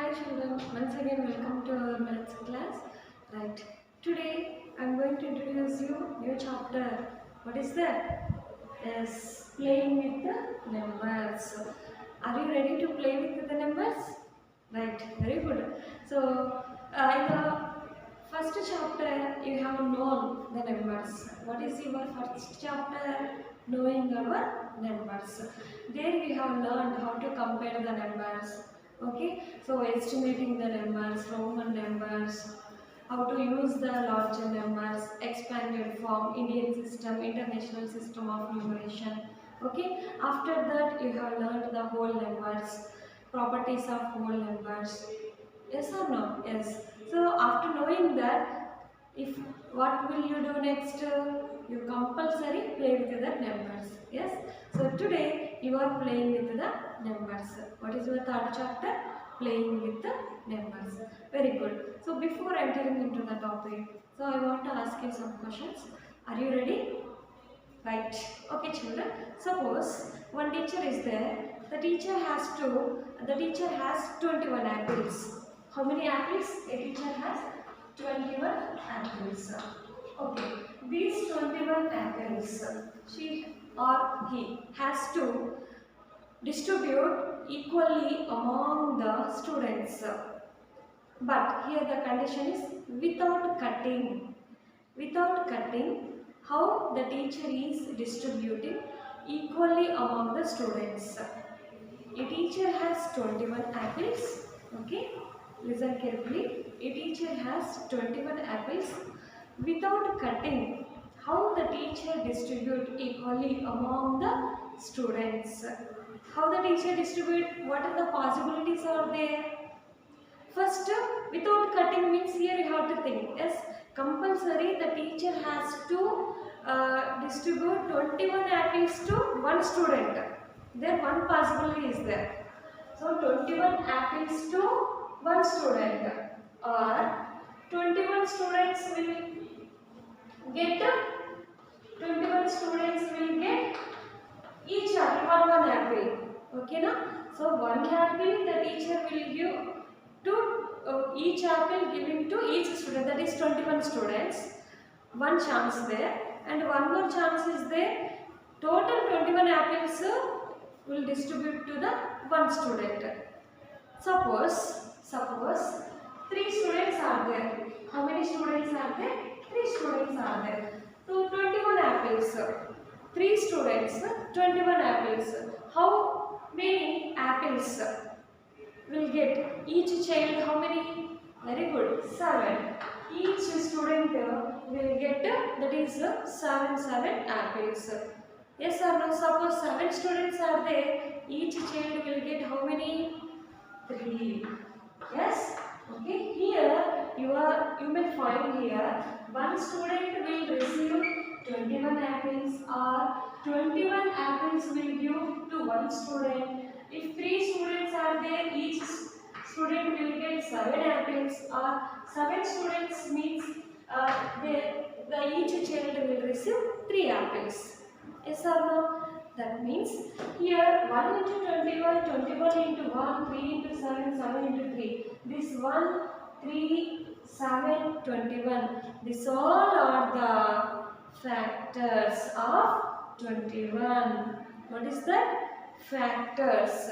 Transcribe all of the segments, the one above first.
Hi children, once again welcome to our maths class. Right, today I am going to introduce you new chapter. What is that? Yes, playing with the numbers. Are you ready to play with the numbers? Right, very good. So, in the first chapter you have known the numbers. What is your first chapter? Knowing our numbers. There we have learned how to compare the numbers. Okay, so estimating the numbers, Roman numbers, how to use the larger numbers, expanded form, Indian system, international system of numeration. Okay, after that you have learned the whole numbers, properties of whole numbers. Yes or no? Yes. So after knowing that, if what will you do next? You compulsory play with the numbers. Yes. So today you are playing with the numbers. What is your third chapter? Playing with the numbers. Very good. So before entering into the topic, so I want to ask you some questions. Are you ready? Right. Okay, children. Suppose one teacher is there. The teacher has 21 apples. How many apples? A teacher has 21 apples. Okay. These 21 apples, she or he has to distribute equally among the students. But here the condition is without cutting. Without cutting, how the teacher is distributing equally among the students. A teacher has 21 apples. Okay, listen carefully. A teacher has 21 apples. Without cutting, how the teacher distribute equally among the students. How the teacher distribute, what are the possibilities are there? First, without cutting means here you have to think. Yes, compulsory the teacher has to distribute 21 apples to one student. There one possibility is there. So 21 apples to one student, or 21 students will get 21 students will get each apple, one apple. Okay, na? So one apple the teacher will give to each apple given to each student, that is 21 students. One chance there, and one more chance is there. Total 21 apples will distribute to the one student. Suppose 3 students are there. How many students are there? 3 students are there. So 21 apples. 3 students, 21 apples. How many apples will get? Each child how many? Very good, 7. Each student will get that is 7 apples. Yes or no? Suppose 7 students are there. Each child will get how many? 3. Yes. Okay. Here you may find here one student will receive 21 apples, or 21 apples will give to one student. If 3 students are there, each student will get 7 apples, or 7 students means each child will receive 3 apples. Yes or no? That means here 1 into 21, 21 into 1, 3 into 7, 7 into 3. This 1, 3, 7, 21. These all are the factors of 21. What is that? Factors.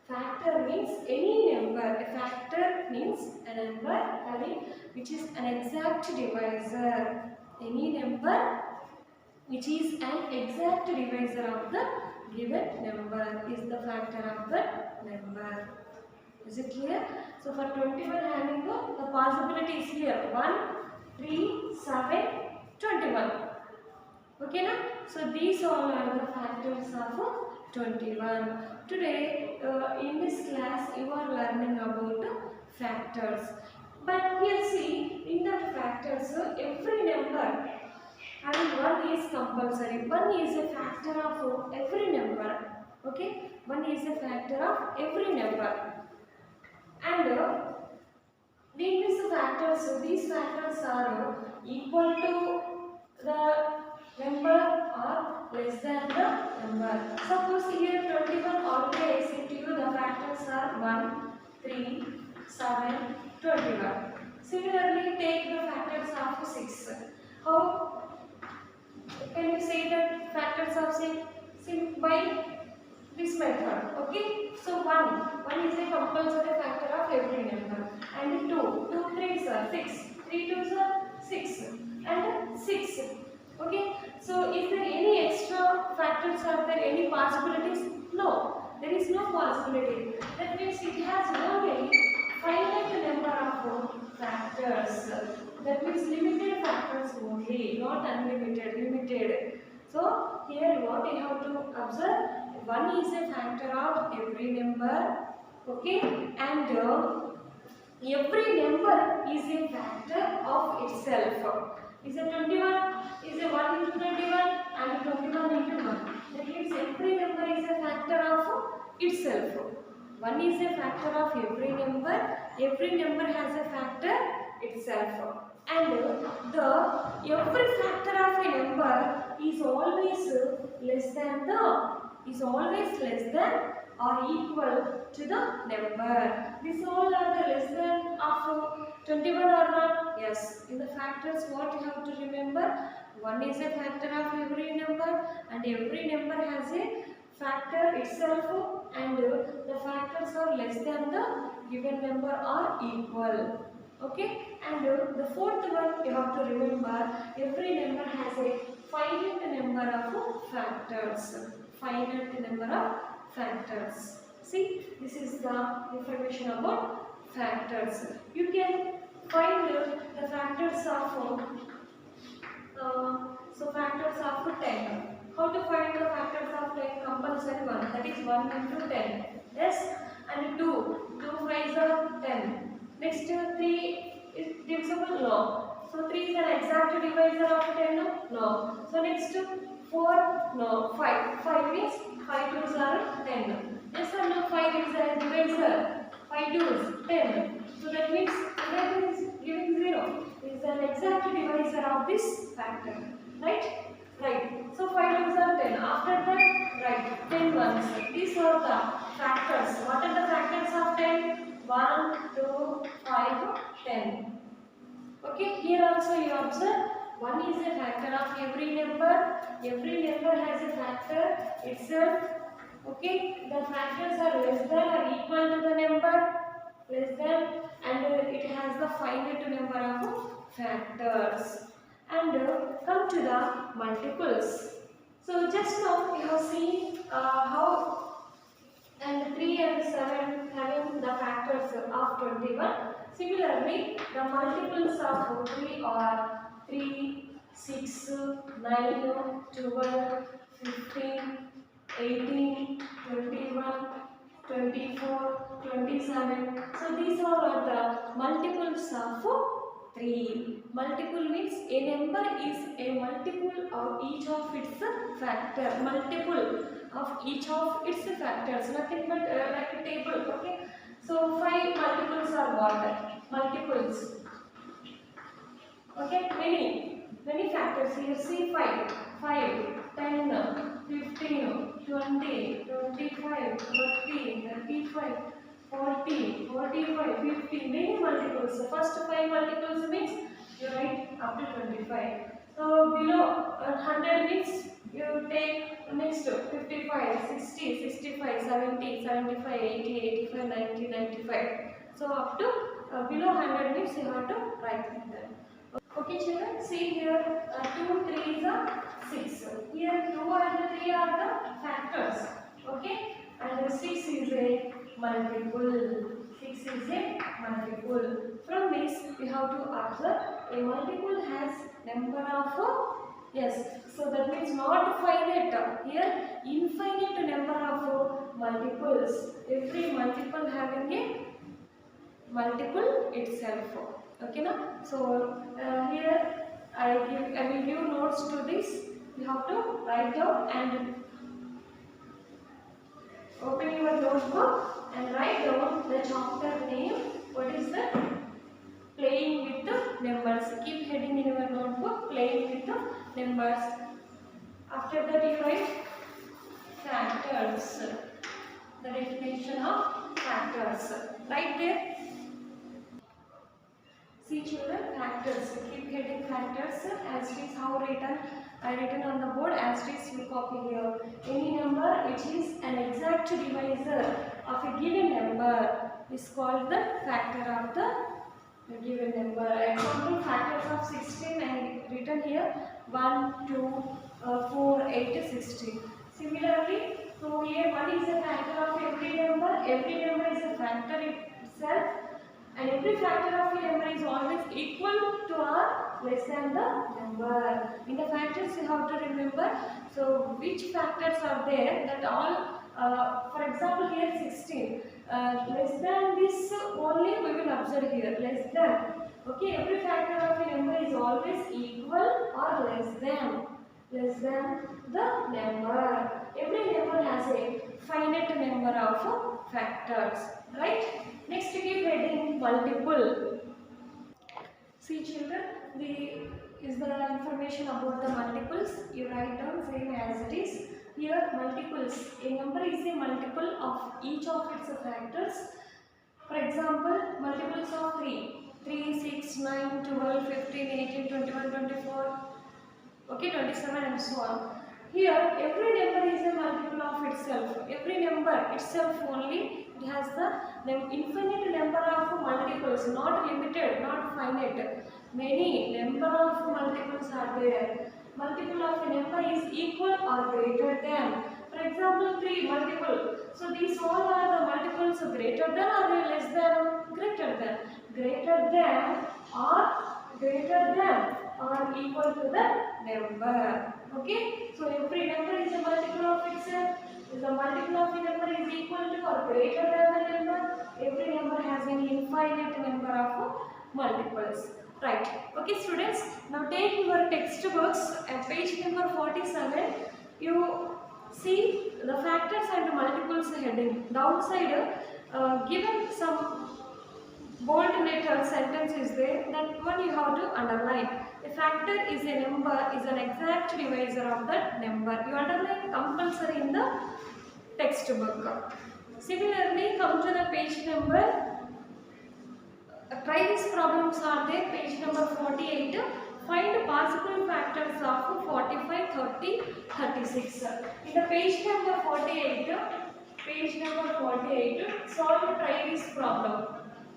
Factor means any number. A factor means a number having which is an exact divisor. Any number which is an exact divisor of the given number is the factor of the number. Is it clear? So for 21 having the possibility is here 1, 3, 7, 21. Okay na? So these all are the factors of 21. Today in this class you are learning about factors. But here see, in the factors every number having 1 is compulsory. 1 is a factor of every number. Okay? 1 is a factor of every number. And these factors, these factors are equal to the number or less than the number. Suppose here 21 always into you the factors are 1, 3, 7, 21. Similarly, take the factors of 6. How can you say the factors of 6? By this method. Okay. So 1 is a compulsory factor of every number. And 2 3s are 6. 3 2s are 6. And 6. Okay. So is there any extra factors? Are there any possibilities? No. There is no possibility. That means it has only finite number of factors. That means limited factors only, not unlimited, limited. So here what you have to observe, 1 is a factor of every number, okay, and every number is a factor of itself. Is a 21, is a 1 into 21 and 21 into 1. That means every number is a factor of itself. 1 is a factor of every number has a factor itself. And every factor of a number is always less than or equal to the number. These all are the less than of 21 or not? Yes. In the factors, what you have to remember? 1 is a factor of every number and every number has a factor itself, and the factors are less than the given number or equal. Okay, and the fourth one you have to remember, every number has a finite number of factors. Finite number of factors. See, this is the information about factors. You can find the factors of factors of 10. How to find the factors of 10? Compulsory one, that is 1 into 10. Yes, and 2 5s are 10. Next 3 is divisible? No. So 3 is an exact divisor of 10? No. So next 4? No. 5 means 5 2s are 10. Yes or no? 5 is a divisor. 5 2s 10. So that means divisor is giving 0. Is an exact divisor of this factor. Right? Right. So 5 2s are 10. After that, right, 10 ones. These are the factors. What are the factors of 10? 1, 2, 5, 10. Okay, here also you observe 1 is a factor of every number. Every number has a factor itself. Okay, the factors are less than or equal to the number, less than, and it has the finite number of factors. And come to the multiples. So just now you have seen how and 3 and 7 having the factors of 21. Similarly, the multiples of 3 are 3, 6, 9, 12, 15, 18, 21, 24, 27. So these all are the multiples of 3. Multiple means a number is a multiple of each of its factor. Multiple of each of its factors. Nothing but like a table. Okay. So 5 multiples are what? Multiples. Okay. Many factors. Here see 5, 10, 15, 20, 25, 30, 35. 40, 45, 50, many multiples. The first 5 multiples means you write up to 25. So below 100 means you take next 55, 60, 65, 70, 75, 80, 85, 90, 95. So up to below 100 means you have to write like that. Okay children, see here 2, 3 is a 6. Here 2 and 3 are the factors. Okay, and 6 is a multiple. 6 is a multiple. From this we have to observe a multiple has number of yes. So that means not finite. Here infinite number of multiples. Every multiple having a multiple itself. Okay now. So here I will give notes to this. You have to write down and open your notebook and write down the chapter name. What is the playing with the numbers? Keep heading in your notebook, playing with the numbers. After that you write factors. The definition of factors. Right there. See children, factors. Keep getting factors as it is how written on the board, as it is you copy here. Any number which is an exact divisor of a given number is called the factor of the given number. Example, factors of 16 I written here 1, 2, 4, 8, 16. Similarly, so here 1 is a factor of every number is a factor itself, and every factor of a number is always equal to or less than the number. In the factors you have to remember, so which factors are there, that all, for example here 16, less than this only we will observe here, less than. Okay, every factor of a number is always equal or less than the number. Every number has a finite number of factors, right? Next keep heading multiple. See children, the information about the multiples. You write down same as it is. Here multiples. A number is a multiple of each of its factors. For example, multiples of 3, 6, 9, 12, 15, 18, 21, 24. Okay, 27 and so on. Here every number is a multiple of itself. Every number itself only, it has the infinite number of multiples, not limited, not finite. Many number of multiples are there. Multiple of a number is equal or greater than. For example, 3 multiple. So these all are the multiples of greater than or less than? Greater than. Greater than or equal to the number. Okay, so every number is a multiple of itself. If the multiple of a number is equal to or greater than the number, every number has an infinite number of multiples. Right. Okay, students. Now take your textbooks at page number 47. You see the factors and multiples heading. Downside, given some bold letter sentence is there, that one you have to underline. A factor is a number, is an exact divisor of that number. You underline compulsory in the textbook. Similarly, come to the page number. Try these problems are there, page number 48. Find possible factors of 45, 30, 36. In the page number 48, solve try this problem.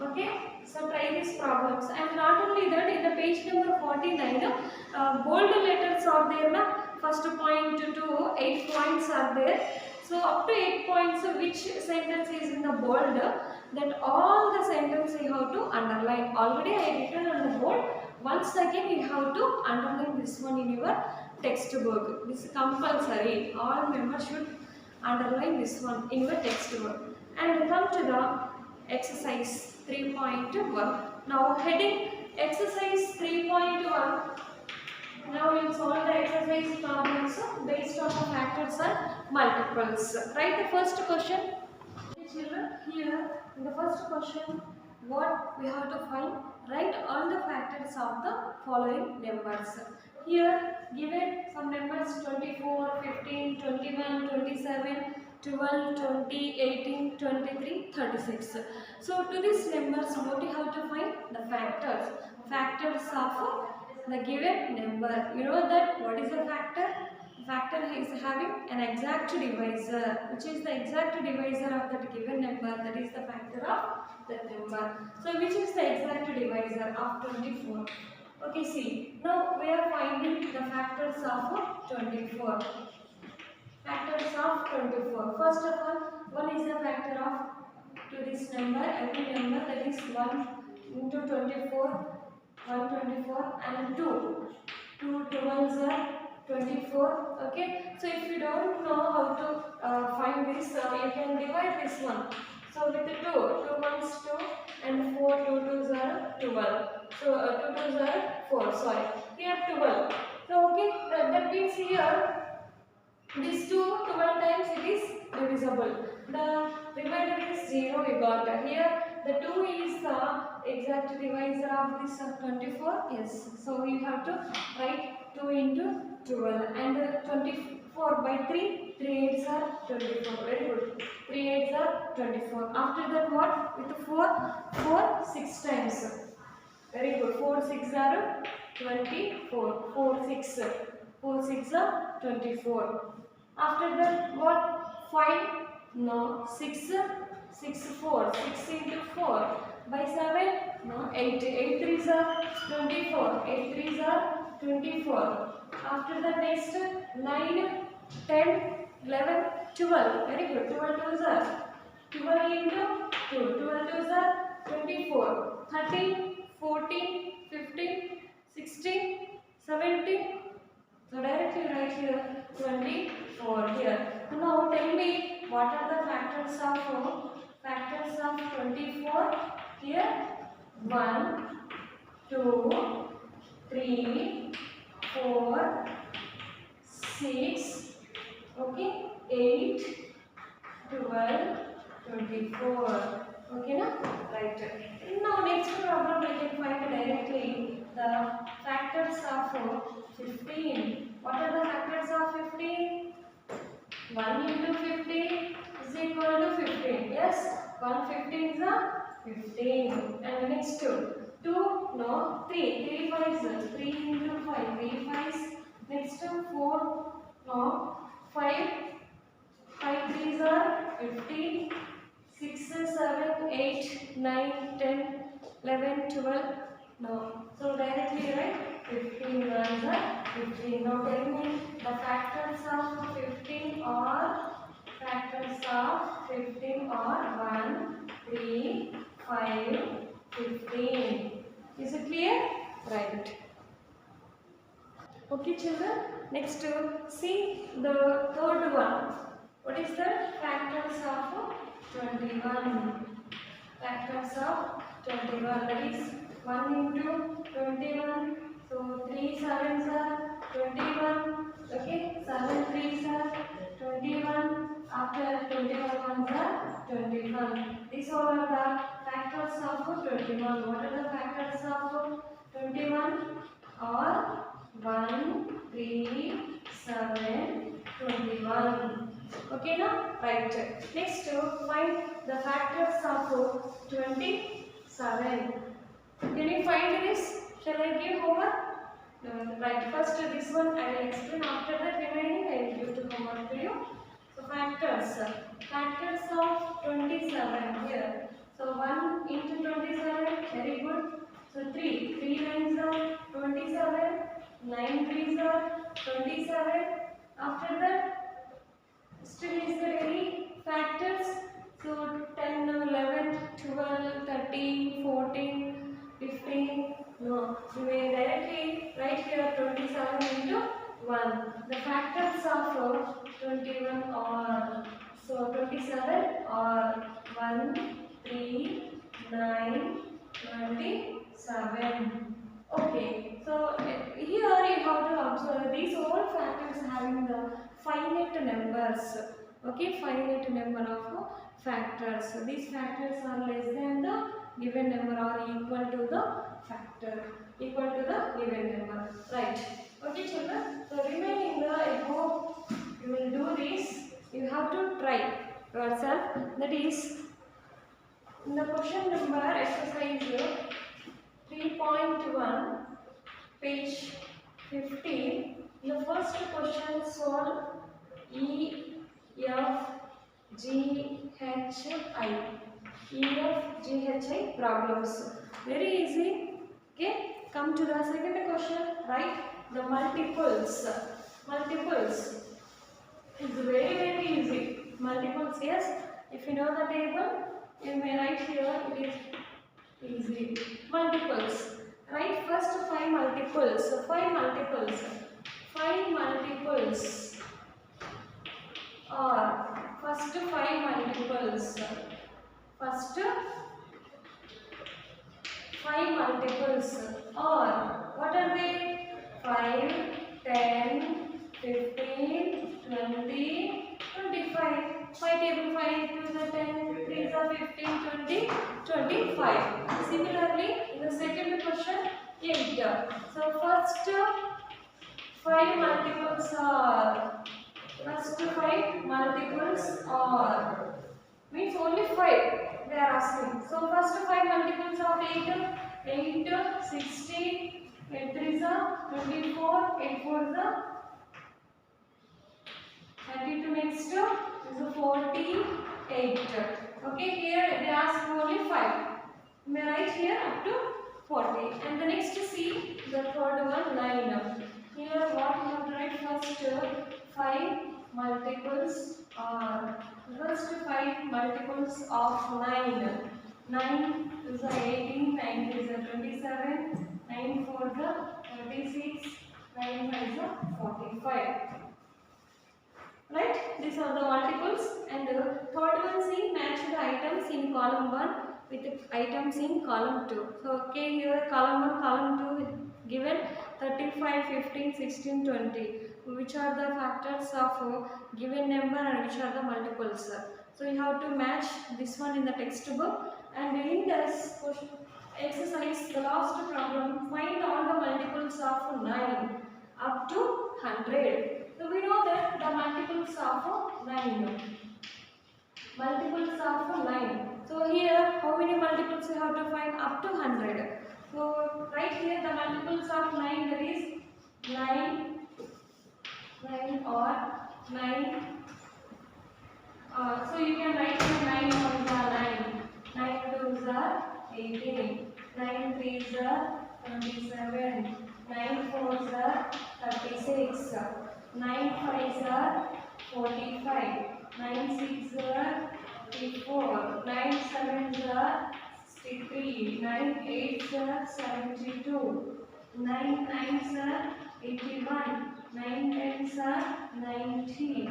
Okay, so try these problems, and not only that, in the page number 49, bold letters are there. First point to 8 points are there. So up to 8 points, which sentence is in the bold, that all the sentence you have to underline. Already I written on the board. Once again you have to underline this one in your textbook. This is compulsory. All members should underline this one in your textbook. And come to the exercise 3.1. Now heading exercise 3.1. Now you solve the exercise problems based on the factors and multiples. Write the first question. Children, here in the first question, what we have to find? Write all the factors of the following numbers. Here given some numbers 24, 15, 21, 27, 12, 20, 18, 23, 36. So to these numbers, what you have to find? The factors. Factors of the given number. You know that what is a factor? Factor is having an exact divisor, which is the exact divisor of that given number, that is the factor of that number. So which is the exact divisor of 24? Okay, see, now we are finding the factors of 24. Factors of 24. First of all, 1 is the factor of to this number, every number, that is 1 into 24, 124, and 2. 2 12s are 24. Okay, so if you don't know how to find this, you can divide this one. So with the 2 ones 2 and 4 2 2s are 12. So 2 2s are 4. Sorry, here 12. So okay, that means here this 2 12 times it is divisible. The remainder is 0 we got. Here the 2 is the exact divisor of this 24. Yes, so you have to write 2 into 12 and 24 by 3, 3 8s are 24. Very good. 3 8s are 24. After that what? With 4, 6 times. Very good. 4 6 are 24. 4 6 are 24. After that, what? 5? No. 6 4. 6 into 4. By 7? No. 8. 8 3s are 24. 8 3s are 24. After that, next 9, 10, 11, 12. Very good. 12 2s are 12 into 2. 12 2s are 24. 13, 14, 15, 16, 17. So directly write here 24 here. Now tell me what are the factors of 24 here? 1, 2, 3, 4, 6, okay, 8, 12, 24. Okay, now right. Now next problem we can find directly the factors of 15. What are the factors of 15? 1 into 15 is equal to 15. Yes, 1 15 is a 15. And next 2. 2, no, 3. 3 5 is 3 into 5. 3 5. Next 4, no, 5. 5 3s are 15. 6, 7, 8, 9, 10, 11, 12. No. So directly write 15 ones are 15. Now tell me the factors of 15 are 1, 3, 5, 15. Is it clear? Right. Okay, children. Next, see the third one. What is the factors of 21? Factors of 21. That is 1 into 21. So 3 sevens are 21. Okay, 7 threes are 21. After 21 ones are 21. These all are the factors of 21. What are the factors of 21? Or 1, 3, 7, 21. Okay, now right. Next, find the factors of 27. Can you find this? Shall I give homework? Right. First, this one I will explain. After that, remaining I will give the homework to you. So factors. Factors of 27 here. So 1 into 27. Very good. So 3. 3 nines are 27. 9 threes are 27. After that, still is there any factors? So 10, 11, 12, 13, 14, 15. No, you may directly write here 27 into 1. The factors of 21 are, so 27 are 1, 3, 9, 27. Okay, so here you have to observe these all factors having the finite numbers. Okay, finite number of factors. So these factors are less than the given number or equal to the factor, equal to the given number. Right. Okay, children. So remaining I hope you will do this. You have to try yourself. That is in the question number exercise 3.1, page 15. The first question solve E, F, G, H, I. E, F, G, H, I problems. Very easy. Okay. Come to the second question. Write the multiples. Multiples is very easy. Multiples, yes. If you know the table, you may write here. It is easy. Multiples. Write first 5 multiples. So 5 multiples. 5 multiples are first 5 multiples. First 5 multiples are, what are they? 5, 10, 15, 20, 25. 5 table 5 to the 10, 3 are 15, 20, 25. Similarly, in the second question, 8. So first 5 multiples are, means only 5 they are asking. So first 5 multiples of 8, 8, 16, 8 3 is 24, 8 4 is 32. Next is 48. Okay, here they ask only 5. May I write here up to 40. And the next see the third one 9. Here what you have to write first 5 multiples are first 5 multiples of 9. 9 is 18, 9 is 27, 9 4 is 36, 9 5 is 45. Right? These are the multiples. And the third one, see, match the items in column 1 with the items in column 2. So, okay, here column 1, column 2 given 35, 15, 16, 20. Which are the factors of given number and which are the multiples. So, you have to match this one in the textbook. And in this question, exercise, the last problem, find all the multiples of 9 up to 100. So we know that the multiples of 9. Multiples of 9. So here, how many multiples we have to find up to 100? So right here, the multiples of 9, there is 9, 9 or 9. So you can write here 9 1s are 9, 9 2s are 18, 9 3s are 27, 9 4s are 36. 9 5s are 45, 9 6s are 54, 9 7s are 63, 9 8s are 72, 9 9s are 81, 9 10s are 90,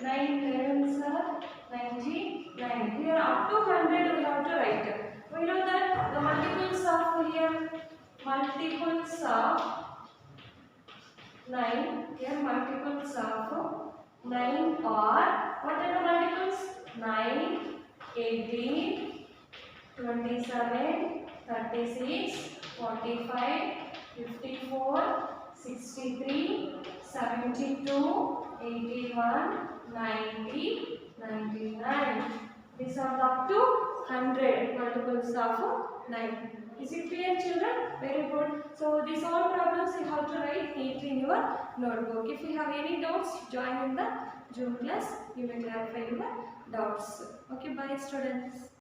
9 11s are 99. Here up to 100 we have to write. We know that the multiples of here, multiples of 9, here multiples of 9 are, what are the multiples? 9, 18, 27, 36, 45, 54, 63, 72, 81, 90, 99. These are up to 100 multiples of 9. Is it clear, children? Very good. So these all problems you have to write neatly in your notebook. If you have any doubts, join in the Zoom class. You may clarify your doubts. Okay, bye students.